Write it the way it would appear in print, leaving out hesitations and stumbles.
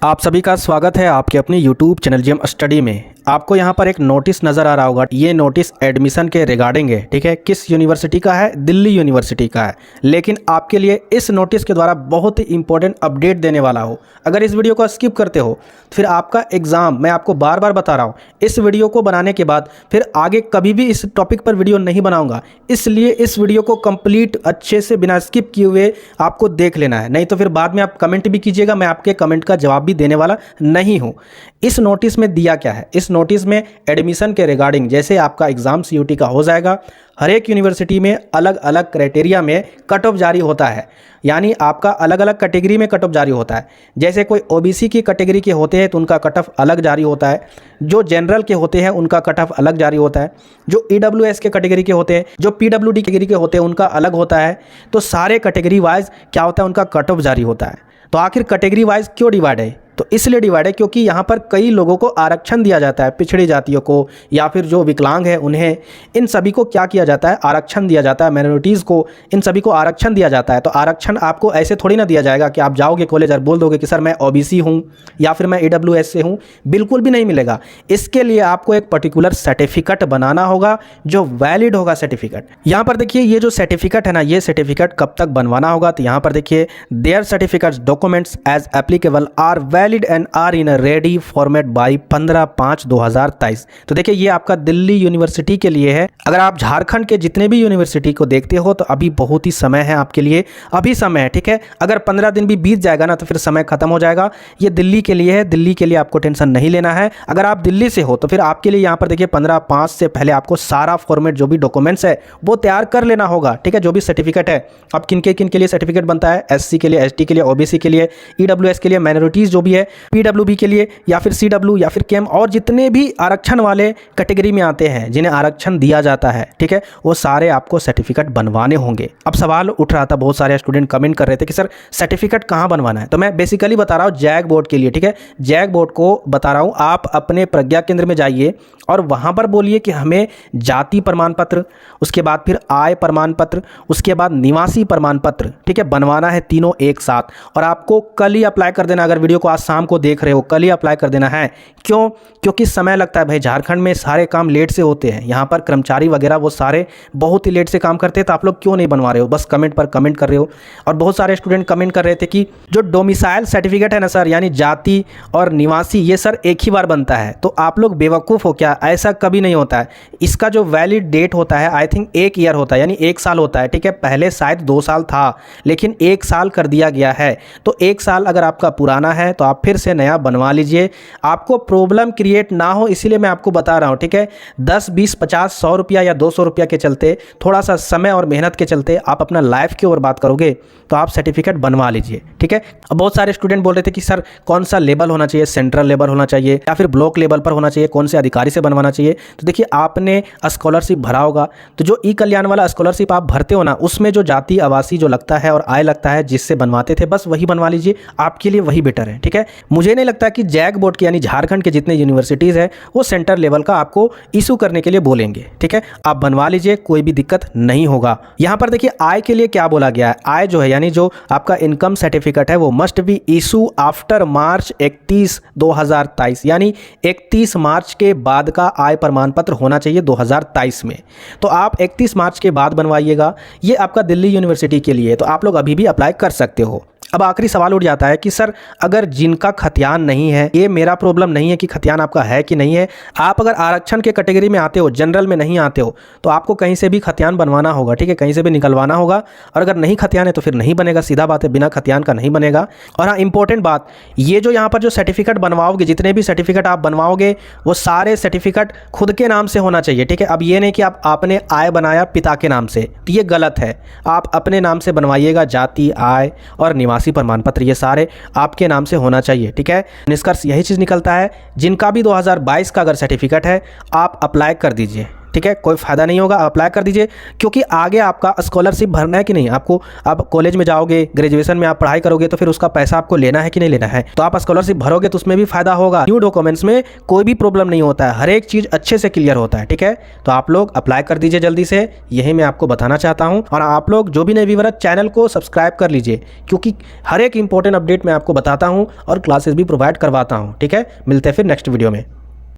आप सभी का स्वागत है आपके अपनी YouTube चैनल जीएम स्टडी में। आपको यहाँ पर एक नोटिस नज़र आ रहा होगा। ये नोटिस एडमिशन के रिगार्डिंग है, ठीक है। किस यूनिवर्सिटी का है? दिल्ली यूनिवर्सिटी का है। लेकिन आपके लिए इस नोटिस के द्वारा बहुत ही इंपॉर्टेंट अपडेट देने वाला हो। अगर इस वीडियो को स्किप करते हो फिर आपका एग्ज़ाम, मैं आपको बार बार बता रहा हूँ, इस वीडियो को बनाने के बाद फिर आगे कभी भी इस टॉपिक पर वीडियो नहीं बनाऊँगा। इसलिए इस वीडियो को कंप्लीट अच्छे से बिना स्किप किए हुए आपको देख लेना है, नहीं तो फिर बाद में आप कमेंट भी कीजिएगा, मैं आपके कमेंट का जवाब भी देने वाला नहीं हूँ। इस नोटिस में दिया क्या है? इस नोटिस में एडमिशन के रिगार्डिंग, जैसे आपका एग्ज़ाम सीयूटी का हो जाएगा, हर एक यूनिवर्सिटी में अलग अलग क्राइटेरिया में कट ऑफ जारी होता है। यानी आपका अलग अलग कैटेगरी में कट ऑफ जारी होता है। जैसे कोई ओबीसी की कैटेगरी के होते हैं तो उनका कट ऑफ अलग जारी होता है, जो जनरल के होते हैं उनका कट ऑफ अलग जारी होता है, जो ईडब्ल्यूएस के कैटेगरी के होते हैं, जो पीडब्ल्यूडी कैटेगरी के होते हैं उनका अलग होता है। तो सारे कैटेगरी वाइज क्या होता है, उनका कट ऑफ जारी होता है। तो आखिर कैटेगरी वाइज क्यों डिवाइड है? तो इसलिए डिवाइड है क्योंकि यहाँ पर कई लोगों को आरक्षण दिया जाता है, पिछड़ी जातियों को या फिर जो विकलांग है उन्हें, इन सभी को क्या किया जाता है? आरक्षण दिया जाता है। माइनॉरिटीज़ को, इन सभी को आरक्षण दिया जाता है। तो आरक्षण आपको ऐसे थोड़ी ना दिया जाएगा कि आप जाओगे कॉलेज और बोल दोगे कि सर मैं ओबीसी हूँ या फिर मैं ईडब्ल्यूएस से हूँ। बिल्कुल भी नहीं मिलेगा। इसके लिए आपको एक पर्टिकुलर सर्टिफिकेट बनाना होगा जो वैलिड होगा सर्टिफिकेट। यहाँ पर देखिए ये जो सर्टिफिकेट है ना, ये सर्टिफिकेट कब तक बनवाना होगा? तो यहाँ पर देखिए there certificates documents as applicable are valid and are in a ready format by 15/5/2023। तो देखिए ये आपका दिल्ली यूनिवर्सिटी के लिए है। अगर आप झारखंड के जितने भी यूनिवर्सिटी को देखते हो तो अभी बहुत ही समय है आपके लिए, अभी समय है, ठीक है। अगर 15 दिन भी बीत जाएगा ना तो फिर समय खत्म हो जाएगा। ये दिल्ली के लिए है, दिल्ली के लिए आपको टेंशन नहीं लेना है। अगर आप दिल्ली से हो तो फिर आपके लिए यहाँ पर देखिए 15/5 से पहले आपको सारा फॉर्मेट जो भी डॉक्यूमेंट्स है वो तैयार कर लेना होगा, ठीक है। जो भी सर्टिफिकेट है, अब किन के लिए सर्टिफिकेट बनता है? एससी के लिए, एसटी के लिए, ओबीसी के लिए, ईडब्ल्यूएस के लिए, माइनॉरिटीज जो भी है, पीडब्ल्यूबी के लिए या फिर सीडब्ल्यू या फिर केम, और जितने भी आरक्षण वाले कैटेगरी में आते हैं जिन्हें आरक्षण दिया जाता है, ठीक है, वो सारे आपको सर्टिफिकेट बनवाने होंगे। अब सवाल उठ रहा था, बहुत सारे स्टूडेंट कमेंट कर रहे थे कि सर सर्टिफिकेट कहाँ बनवाना है? तो मैं बेसिकली बता रहा हूँ जैक बोर्ड के लिए, ठीक है। जैक बोर्ड को बता रहा हूँ, आप अपने प्रज्ञा केंद्र में जाइए और वहाँ पर बोलिए कि हमें जाति प्रमाण पत्र, उसके बाद फिर आय प्रमाण पत्र, उसके बाद निवासी प्रमाण पत्र, ठीक है, बनवाना है तीनों एक साथ। और आपको कल ही अप्लाई कर देना। अगर वीडियो को आज शाम को देख रहे हो, कल ही अप्लाई कर देना है। क्यों? क्योंकि समय लगता है भाई, झारखंड में सारे काम लेट से होते हैं। यहाँ पर कर्मचारी वगैरह वो सारे बहुत ही लेट से काम करते हैं। तो आप लोग क्यों नहीं बनवा रहे हो? बस कमेंट पर कमेंट कर रहे हो। और बहुत सारे स्टूडेंट कमेंट कर रहे थे कि जो डोमिसाइल सर्टिफिकेट है ना सर, यानी जाति और निवासी, ये सर एक ही बार बनता है। तो आप लोग बेवकूफ़ हो क्या? ऐसा कभी नहीं होता है। इसका जो वैलिड डेट होता है आई थिंक 1 ईयर होता है, यानी 1 साल होता है, ठीक है। पहले शायद 2 साल था लेकिन 1 साल कर दिया गया है। तो 1 साल अगर आपका पुराना है तो आप फिर से नया बनवा लीजिए। आपको प्रॉब्लम क्रिएट ना हो इसीलिए मैं आपको बता रहा हूँ, ठीक है। 10, 20, 50, 100 रुपया या 200 रुपया के चलते, थोड़ा सा समय और मेहनत के चलते आप अपना लाइफ की ओर बात करोगे तो आप सर्टिफिकेट बनवा लीजिए, ठीक है। अब बहुत सारे स्टूडेंट बोल रहे थे कि सर कौन सा लेवल होना चाहिए? सेंट्रल लेवल होना चाहिए या फिर ब्लॉक लेवल पर होना चाहिए? कौन से अधिकारी से बनवाना चाहिए? तो देखिए आपने स्कॉलरशिप भरा होगा, तो जो ई कल्याण वाला स्कॉलरशिप आप भरते हो ना, उसमें जो जाति आवासीय जो लगता है और आय लगता है जिससे बनवाते थे, बस वही बनवा लीजिए, आपके लिए वही बेटर है, ठीक है। मुझे नहीं लगता कि जैक बोर्ड के यानी झारखंड के जितने यूनिवर्सिटीज़ है वो सेंटर लेवल का आपको इशू करने के लिए बोलेंगे, ठीक है। आप बनवा लीजिए, कोई भी दिक्कत नहीं होगा। यहाँ पर देखिए आय के लिए क्या बोला गया है। आय जो है यानी जो आपका इनकम सर्टिफिकेट है वो must be issue after March 31, 2023, यानी 31 मार्च के बाद का आय प्रमाण पत्र होना चाहिए 2023 में। तो आप 31 मार्च के बाद बनवाइएगा। ये आपका दिल्ली यूनिवर्सिटी के लिए, तो आप लोग अभी भी अप्लाई कर सकते हो। अब आखिरी सवाल उठ जाता है कि सर अगर जिनका खतियान नहीं है, ये मेरा प्रॉब्लम नहीं है कि खतियान आपका है कि नहीं है, आप अगर आरक्षण के कैटेगरी में आते हो, जनरल में नहीं आते हो, तो आपको कहीं से भी खतियान बनवाना होगा, ठीक है, कहीं से भी निकलवाना होगा। और अगर नहीं खतियान है तो फिर नहीं बनेगा, सीधा बात है, बिना खतियान का नहीं बनेगा। और हाँ, इंपॉर्टेंट बात, ये जो यहाँ पर जो सर्टिफिकेट बनवाओगे, जितने भी सर्टिफिकेट आप बनवाओगे वो सारे सर्टिफिकेट खुद के नाम से होना चाहिए, ठीक है। अब ये नहीं कि आपने आय बनाया पिता के नाम से, तो ये गलत है। आप अपने नाम से बनवाइएगा, जाति, आय और निवासी प्रमाण पत्र ये सारे आपके नाम से होना चाहिए, ठीक है। निष्कर्ष यही चीज़ निकलता है, जिनका भी 2022 का अगर सर्टिफिकेट है आप अप्लाई कर दीजिए, ठीक है, कोई फ़ायदा नहीं होगा, अप्लाई कर दीजिए। क्योंकि आगे आपका स्कॉलरशिप भरना है कि नहीं, आपको आप कॉलेज में जाओगे, ग्रेजुएशन में आप पढ़ाई करोगे, तो फिर उसका पैसा आपको लेना है कि नहीं लेना है। तो आप स्कॉलरशिप भरोगे तो उसमें भी फ़ायदा होगा। न्यू डॉक्यूमेंट्स में कोई भी प्रॉब्लम नहीं होता है, हर एक चीज़ अच्छे से क्लियर होता है। ठीक है, तो आप लोग अप्लाई कर दीजिए जल्दी से, यही मैं आपको बताना चाहता हूँ। और आप लोग जो भी नए व्यूअर चैनल को सब्सक्राइब कर लीजिए, क्योंकि हर एक इंपॉर्टेंट अपडेट मैं आपको बताता हूँ और क्लासेस भी प्रोवाइड करवाता हूँ। ठीक है, मिलते हैं फिर नेक्स्ट वीडियो में।